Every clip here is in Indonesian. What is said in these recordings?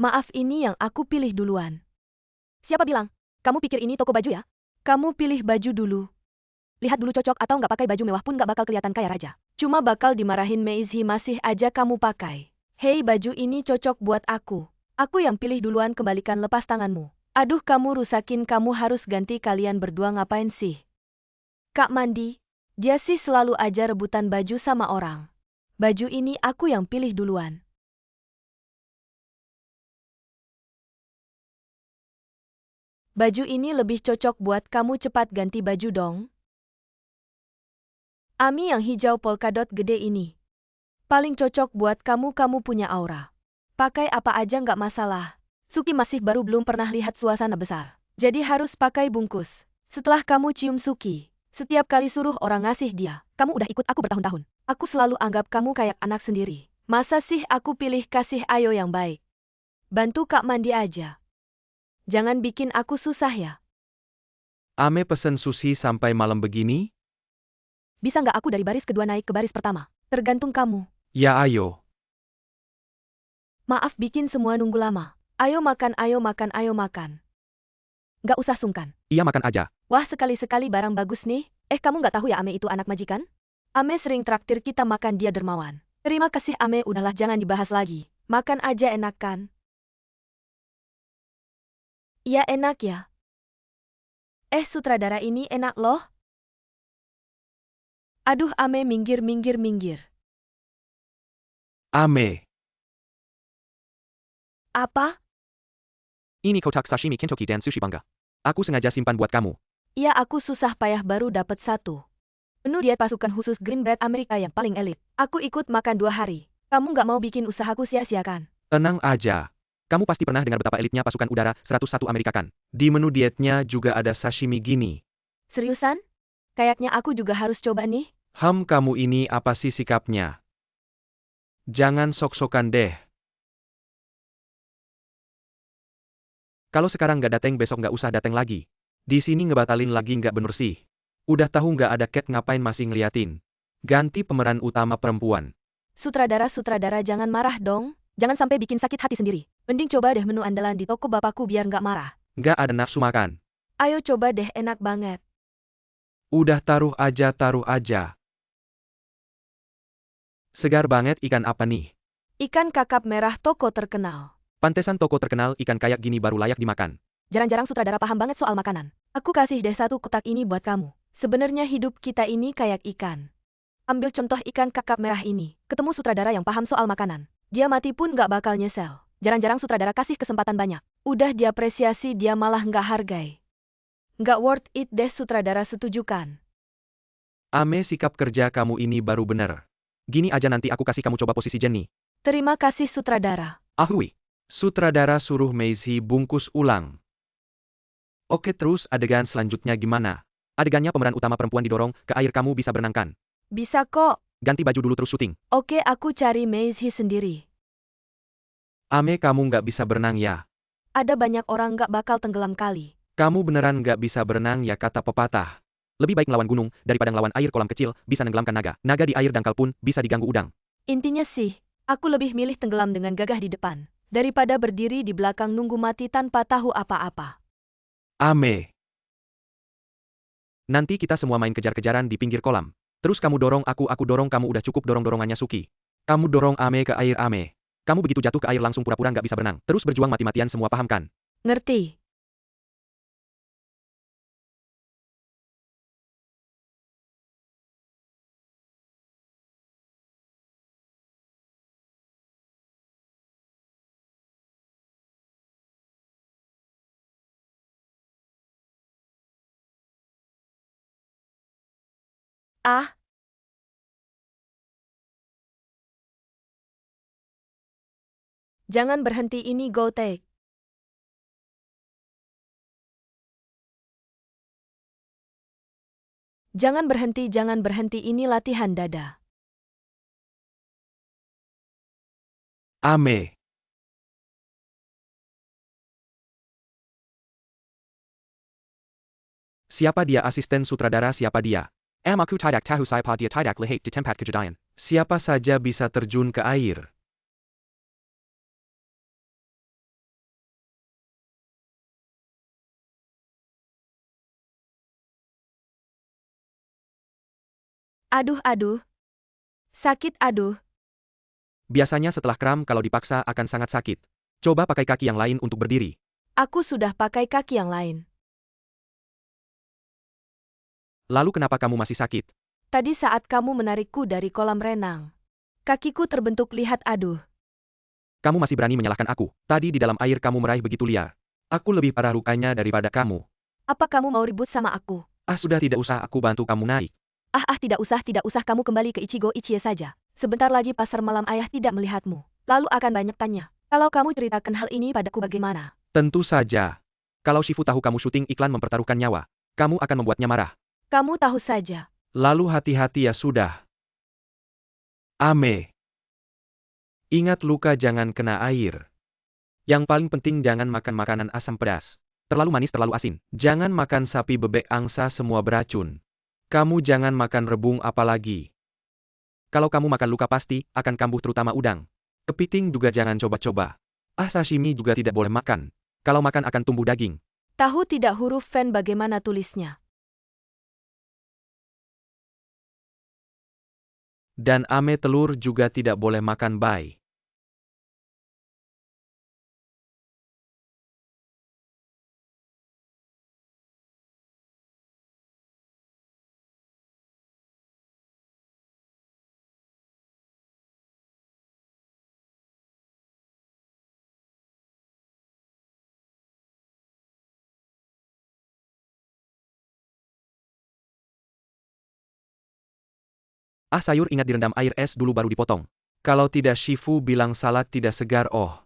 Maaf, ini yang aku pilih duluan. Siapa bilang? Kamu pikir ini toko baju ya? Kamu pilih baju dulu. Lihat dulu cocok atau nggak, pakai baju mewah pun nggak bakal kelihatan kayak raja. Cuma bakal dimarahin Meizhi, masih aja kamu pakai. Hei, baju ini cocok buat aku. Aku yang pilih duluan, kembalikan, lepas tanganmu. Aduh, kamu rusakin, kamu harus ganti. Kalian berdua ngapain sih? Kak Mandi, dia sih selalu aja rebutan baju sama orang. Baju ini aku yang pilih duluan. Baju ini lebih cocok buat kamu, cepat ganti baju dong. Ami, yang hijau polkadot gede ini. Paling cocok buat kamu, kamu punya aura. Pakai apa aja nggak masalah. Suki masih baru, belum pernah lihat suasana besar. Jadi harus pakai bungkus. Setelah kamu cium Suki, setiap kali suruh orang ngasih dia, kamu udah ikut aku bertahun-tahun. Aku selalu anggap kamu kayak anak sendiri. Masa sih aku pilih kasih ayo yang baik? Bantu Kak Mandi aja. Jangan bikin aku susah ya. Ame pesen sushi sampai malam begini? Bisa nggak aku dari baris kedua naik ke baris pertama? Tergantung kamu. Ya ayo. Maaf bikin semua nunggu lama. Ayo makan, ayo makan, ayo makan. Nggak usah sungkan. Iya, makan aja. Wah, sekali-sekali barang bagus nih. Kamu nggak tahu ya Ame itu anak majikan? Ame sering traktir kita makan, dia dermawan. Terima kasih Ame, udahlah jangan dibahas lagi. Makan aja, enak kan? Iya enak ya. Sutradara ini enak loh. Aduh Ame, minggir, minggir, minggir. Ame. Apa? Ini kotak sashimi kintoki dan sushi bangga. Aku sengaja simpan buat kamu. Iya, aku susah payah baru dapat satu. Menu diet pasukan khusus Green Bread Amerika yang paling elit. Aku ikut makan 2 hari. Kamu nggak mau bikin usahaku sia-siakan. Tenang aja. Kamu pasti pernah dengar betapa elitnya pasukan udara 101 Amerika kan? Di menu dietnya juga ada sashimi gini. Seriusan? Kayaknya aku juga harus coba nih. Kamu ini apa sih sikapnya? Jangan sok-sokan deh. Kalau sekarang nggak dateng, besok nggak usah dateng lagi. Di sini ngebatalin lagi nggak bener sih. Udah tahu nggak ada cat, ngapain masih ngeliatin? Ganti pemeran utama perempuan. Sutradara, jangan marah dong. Jangan sampai bikin sakit hati sendiri. Mending coba deh menu andalan di toko bapakku biar nggak marah. Nggak ada nafsu makan. Ayo coba deh, enak banget. Udah taruh aja, taruh aja. Segar banget. Ikan apa nih? Ikan kakap merah toko terkenal. Pantesan toko terkenal ikan kayak gini baru layak dimakan. Jarang-jarang sutradara paham banget soal makanan. Aku kasih deh satu kotak ini buat kamu. Sebenarnya hidup kita ini kayak ikan. Ambil contoh ikan kakap merah ini. Ketemu sutradara yang paham soal makanan. Dia mati pun nggak bakal nyesel. Jarang-jarang sutradara kasih kesempatan banyak. Udah diapresiasi dia malah nggak hargai. Nggak worth it deh, sutradara, setuju kan? Ame, sikap kerja kamu ini baru bener. Gini aja, nanti aku kasih kamu coba posisi Jenny. Terima kasih sutradara. Ahui. Sutradara suruh Meizhi bungkus ulang. Oke, terus adegan selanjutnya gimana? Adegannya pemeran utama perempuan didorong ke air, kamu bisa berenang kan? Bisa kok. Ganti baju dulu terus syuting. Oke, aku cari Meizhi sendiri. Ame, kamu nggak bisa berenang ya? Ada banyak orang nggak bakal tenggelam kali. Kamu beneran nggak bisa berenang ya, kata pepatah. Lebih baik ngelawan gunung daripada ngelawan air. Kolam kecil bisa nenggelamkan naga. Naga di air dangkal pun bisa diganggu udang. Intinya sih, aku lebih milih tenggelam dengan gagah di depan, daripada berdiri di belakang nunggu mati tanpa tahu apa-apa. Ame. Nanti kita semua main kejar-kejaran di pinggir kolam. Terus kamu dorong aku dorong kamu, udah cukup dorong-dorongannya Suki. Kamu dorong Ame ke air, Ame. Kamu begitu jatuh ke air langsung pura-pura nggak bisa berenang. Terus berjuang mati-matian, semua paham kan? Ngerti? Ah, jangan berhenti, ini go take. Jangan berhenti, ini latihan dada. Ame. Siapa dia? Asisten sutradara siapa dia? Aku tidak tahu, siapa dia, tidak lihat di tempat kejadian. Siapa saja bisa terjun ke air. Aduh aduh. Sakit aduh. Biasanya setelah kram kalau dipaksa akan sangat sakit. Coba pakai kaki yang lain untuk berdiri. Aku sudah pakai kaki yang lain. Lalu kenapa kamu masih sakit? Tadi saat kamu menarikku dari kolam renang. Kakiku terbentuk lihat aduh. Kamu masih berani menyalahkan aku. Tadi di dalam air kamu meraih begitu liar. Aku lebih parah lukanya daripada kamu. Apa kamu mau ribut sama aku? Sudah tidak usah aku bantu kamu naik. Tidak usah kamu kembali ke Ichigo Ichie saja. Sebentar lagi pasar malam ayah tidak melihatmu. Lalu akan banyak tanya. Kalau kamu ceritakan hal ini padaku bagaimana? Tentu saja. Kalau Shifu tahu kamu syuting iklan mempertaruhkan nyawa, kamu akan membuatnya marah. Kamu tahu saja. Lalu hati-hati ya sudah. Ame. Ingat luka jangan kena air. Yang paling penting jangan makan makanan asam pedas. Terlalu manis terlalu asin. Jangan makan sapi bebek angsa semua beracun. Kamu jangan makan rebung apalagi. Kalau kamu makan luka pasti akan kambuh terutama udang. Kepiting juga jangan coba-coba. Sashimi juga tidak boleh makan. Kalau makan akan tumbuh daging. Tahu tidak huruf fan bagaimana tulisnya? Dan ame telur juga tidak boleh makan bai. Sayur ingat direndam air es dulu baru dipotong. Kalau tidak Shifu bilang salad tidak segar oh.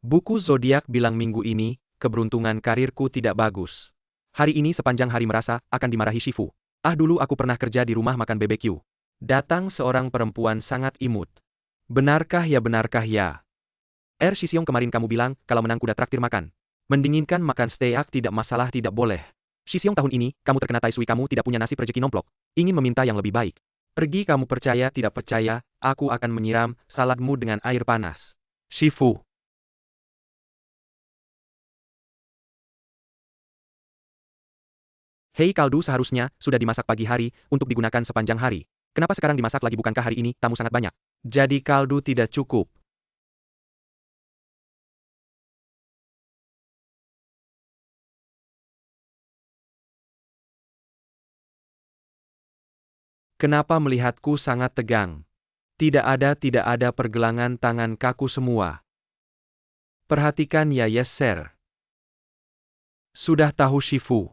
Buku zodiak bilang minggu ini, keberuntungan karirku tidak bagus. Hari ini sepanjang hari merasa akan dimarahi Shifu. Dulu aku pernah kerja di rumah makan BBQ. Datang seorang perempuan sangat imut. Benarkah ya? Shisyong kemarin kamu bilang, kalau menang kuda traktir makan. Mendinginkan makan steak tidak masalah tidak boleh. Shisyong tahun ini, kamu terkena taisui kamu tidak punya nasib rezeki nomplok. Ingin meminta yang lebih baik. Pergi kamu percaya tidak percaya, aku akan menyiram saladmu dengan air panas. Shifu. Hei kaldu seharusnya, sudah dimasak pagi hari, untuk digunakan sepanjang hari. Kenapa sekarang dimasak lagi bukankah hari ini, tamu sangat banyak? Jadi kaldu tidak cukup. Kenapa melihatku sangat tegang? Tidak ada pergelangan tangan kaku semua. Perhatikan ya yes sir. Sudah tahu Shifu.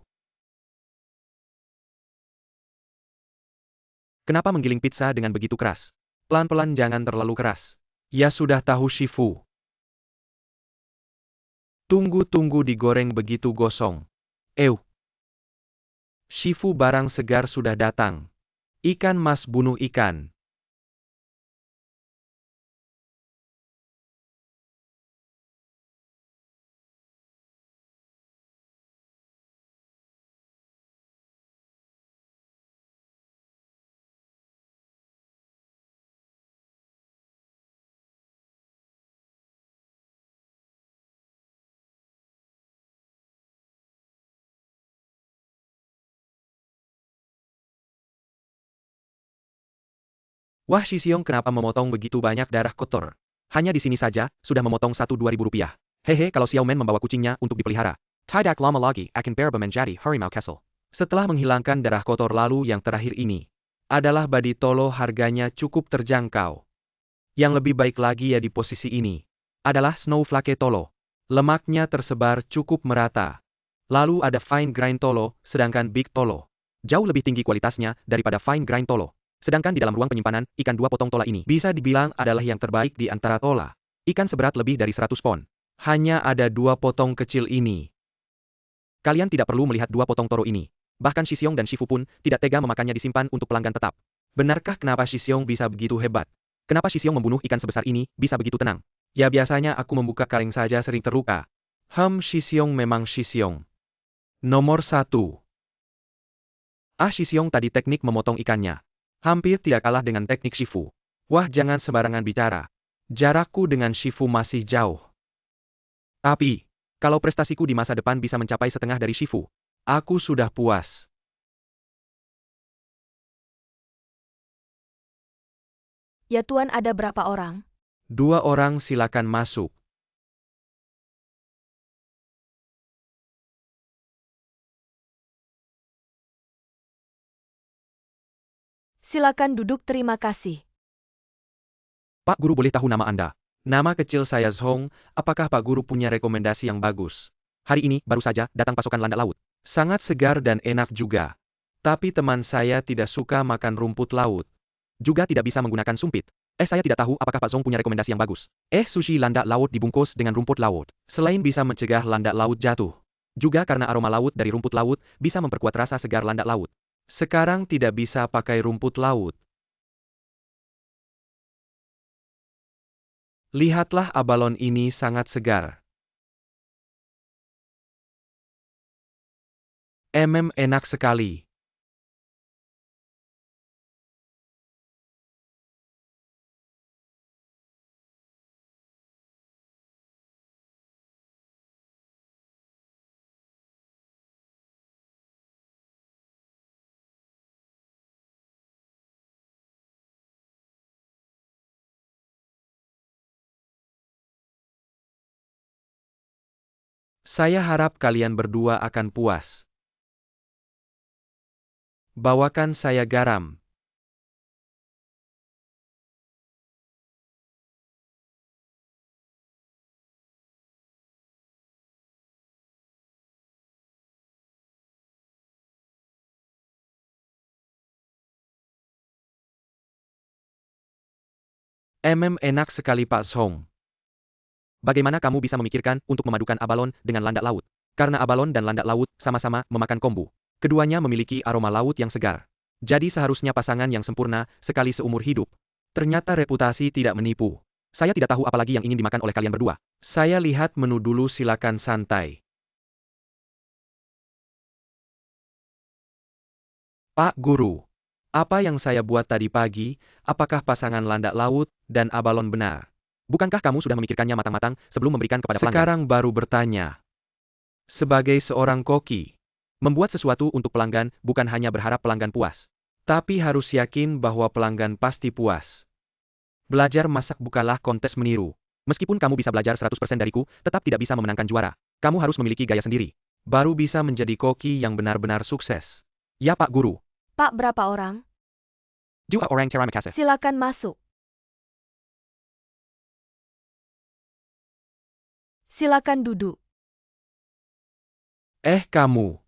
Kenapa menggiling pizza dengan begitu keras? Pelan-pelan jangan terlalu keras. Ya sudah tahu Shifu. Tunggu digoreng begitu gosong. Shifu barang segar sudah datang. Ikan mas bunuh ikan. Wah Shisyong kenapa memotong begitu banyak darah kotor? Hanya di sini saja, sudah memotong 1-2 ribu rupiah. Hehe kalau Xiaomen membawa kucingnya untuk dipelihara. Tidak lama lagi akan berubah menjadi harimau Kessel. Setelah menghilangkan darah kotor lalu yang terakhir ini. Adalah body tolo harganya cukup terjangkau. Yang lebih baik lagi ya di posisi ini. Adalah snowflake tolo. Lemaknya tersebar cukup merata. Lalu ada fine grind tolo, sedangkan big tolo. Jauh lebih tinggi kualitasnya daripada fine grind tolo. Sedangkan di dalam ruang penyimpanan, ikan 2 potong tola ini bisa dibilang adalah yang terbaik di antara tola. Ikan seberat lebih dari 100 pon. Hanya ada 2 potong kecil ini. Kalian tidak perlu melihat 2 potong toro ini. Bahkan Shisyong dan Shifu pun tidak tega memakannya disimpan untuk pelanggan tetap. Benarkah kenapa Shisyong bisa begitu hebat? Kenapa Shisyong membunuh ikan sebesar ini bisa begitu tenang? Ya biasanya aku membuka kaleng saja sering terluka. Shisyong memang Shisyong. Nomor 1. Shisyong tadi teknik memotong ikannya. Hampir tidak kalah dengan teknik Shifu. Wah jangan sembarangan bicara. Jarakku dengan Shifu masih jauh. Tapi, kalau prestasiku di masa depan bisa mencapai setengah dari Shifu, aku sudah puas. Ya Tuan, ada berapa orang? 2 orang, silakan masuk. Silakan duduk, terima kasih. Pak Guru, boleh tahu nama Anda? Nama kecil saya Zhong, apakah Pak Guru punya rekomendasi yang bagus? Hari ini, baru saja, datang pasokan landak laut. Sangat segar dan enak juga. Tapi teman saya tidak suka makan rumput laut. Juga tidak bisa menggunakan sumpit. Saya tidak tahu apakah Pak Zhong punya rekomendasi yang bagus. Sushi landak laut dibungkus dengan rumput laut. Selain bisa mencegah landak laut jatuh, juga karena aroma laut dari rumput laut, bisa memperkuat rasa segar landak laut. Sekarang tidak bisa pakai rumput laut. Lihatlah, abalon ini sangat segar. Enak sekali. Saya harap kalian berdua akan puas. Bawakan saya garam. Enak sekali Pak Zhong. Bagaimana kamu bisa memikirkan untuk memadukan abalon dengan landak laut? Karena abalon dan landak laut sama-sama memakan kombu. Keduanya memiliki aroma laut yang segar. Jadi seharusnya pasangan yang sempurna sekali seumur hidup. Ternyata reputasi tidak menipu. Saya tidak tahu apalagi yang ingin dimakan oleh kalian berdua. Saya lihat menu dulu, silakan santai. Pak Guru, apa yang saya buat tadi pagi, apakah pasangan landak laut dan abalon benar? Bukankah kamu sudah memikirkannya matang-matang sebelum memberikan kepada pelanggan? Sekarang baru bertanya. Sebagai seorang koki, membuat sesuatu untuk pelanggan bukan hanya berharap pelanggan puas, tapi harus yakin bahwa pelanggan pasti puas. Belajar masak bukanlah kontes meniru. Meskipun kamu bisa belajar 100% dariku, tetap tidak bisa memenangkan juara. Kamu harus memiliki gaya sendiri. Baru bisa menjadi koki yang benar-benar sukses. Ya Pak Guru. Pak, berapa orang? 2 orang, terima kasih. Silakan masuk. Silakan duduk. Kamu.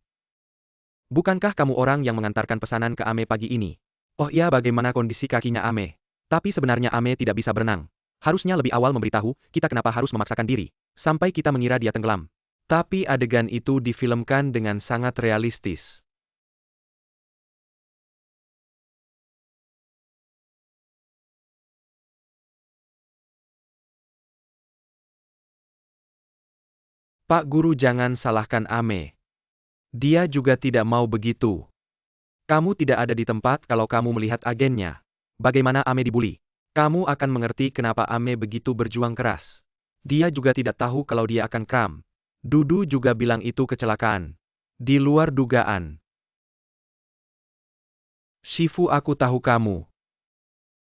Bukankah kamu orang yang mengantarkan pesanan ke Ame pagi ini? Oh iya, bagaimana kondisi kakinya Ame? Tapi sebenarnya Ame tidak bisa berenang. Harusnya lebih awal memberitahu kita kenapa harus memaksakan diri. Sampai kita mengira dia tenggelam. Tapi adegan itu difilmkan dengan sangat realistis. Pak Guru, jangan salahkan Ame. Dia juga tidak mau begitu. Kamu tidak ada di tempat kalau kamu melihat agennya. Bagaimana Ame dibully? Kamu akan mengerti kenapa Ame begitu berjuang keras. Dia juga tidak tahu kalau dia akan kram. Dudu juga bilang itu kecelakaan. Di luar dugaan. Shifu, aku tahu kamu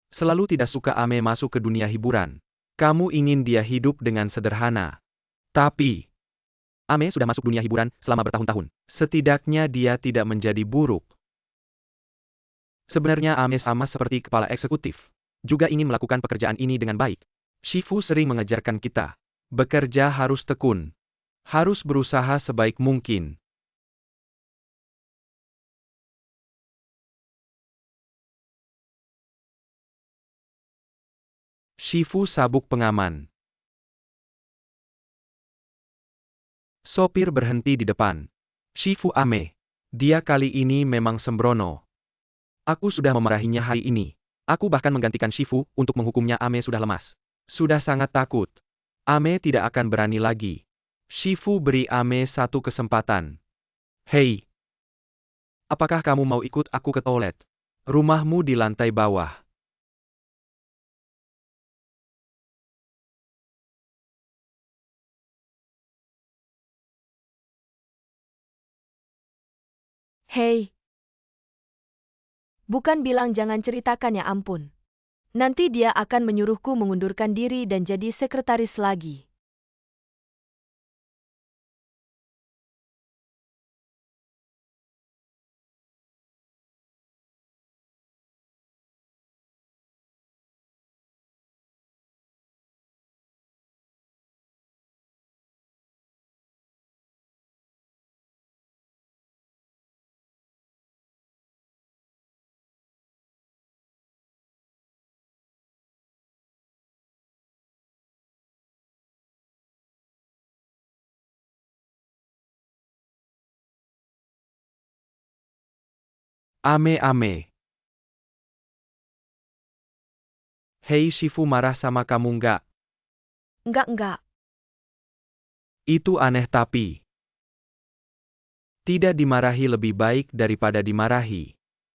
selalu tidak suka Ame masuk ke dunia hiburan. Kamu ingin dia hidup dengan sederhana. Tapi Ame sudah masuk dunia hiburan selama bertahun-tahun. Setidaknya dia tidak menjadi buruk. Sebenarnya Ame sama seperti kepala eksekutif. Juga ingin melakukan pekerjaan ini dengan baik. Shifu sering mengajarkan kita. Bekerja harus tekun. Harus berusaha sebaik mungkin. Shifu sabuk pengaman. Sopir berhenti di depan. Shifu Ame. Dia kali ini memang sembrono. Aku sudah memarahinya hari ini. Aku bahkan menggantikan Shifu untuk menghukumnya. Ame sudah lemas. Sudah sangat takut. Ame tidak akan berani lagi. Shifu beri Ame satu kesempatan. Hei, apakah kamu mau ikut aku ke toilet? Rumahmu di lantai bawah. Hei. Bukan bilang jangan ceritakan, ya ampun. Nanti dia akan menyuruhku mengundurkan diri dan jadi sekretaris lagi. Ame-ame. Hei Shifu marah sama kamu nggak? Enggak. Itu aneh tapi. Tidak dimarahi lebih baik daripada dimarahi.